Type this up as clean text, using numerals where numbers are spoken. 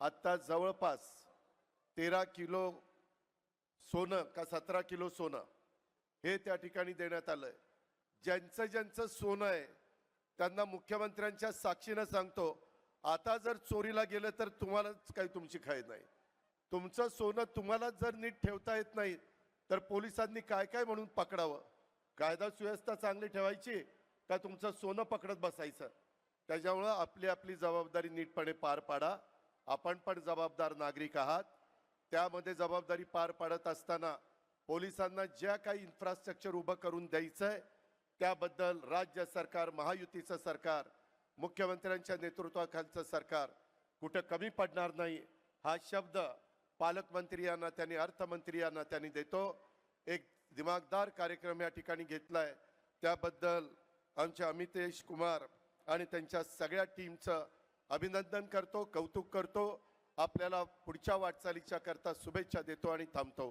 आत्ता जवळपास 13 किलो सोनं का 17 किलो सोनं हे त्या ठिकाणी देण्यात आलंय। ज्यांचं ज्यांचं सोनं आहे त्यांना मुख्यमंत्र्यांच्या साक्षीनं सांगतो, आता जर चोरीला गेलं तर तुम्हालाच काही तुमची खाय नाही। तुमचं सोनं तुम्हाला जर नीट ठेवता येत नाही तर पोलिसांनी काय काय म्हणून पकडावं? कायदा सुव्यवस्था चांगली ठेवायची का तुमचं सोनं पकडत बसायचं? त्याच्यामुळं आपली जबाबदारी नीटपणे पार पाडा। आपण पण जबाबदार नागरिक आहात। त्यामध्ये जबाबदारी पार पाडत असताना पोलिसांना ज्या काही इन्फ्रास्ट्रक्चर उभं करून द्यायचंय त्याबद्दल राज्य सरकार, महायुतीचं सरकार, मुख्यमंत्र्यांच्या नेतृत्वाखालचं सरकार कुठं कमी पडणार नाही हा शब्द पालकमंत्री यांना, त्यांनी अर्थमंत्री यांना त्यांनी देतो। एक दिमागदार कार्यक्रम या ठिकाणी घेतलाय त्याबद्दल आमचे अमितेश कुमार आणि त्यांच्या सगळ्या टीमचं अभिनंदन करतो, कौतुक करतो। आपल्याला पुढच्या वाटचालीच्या करता शुभेच्छा देतो आणि थांबतो।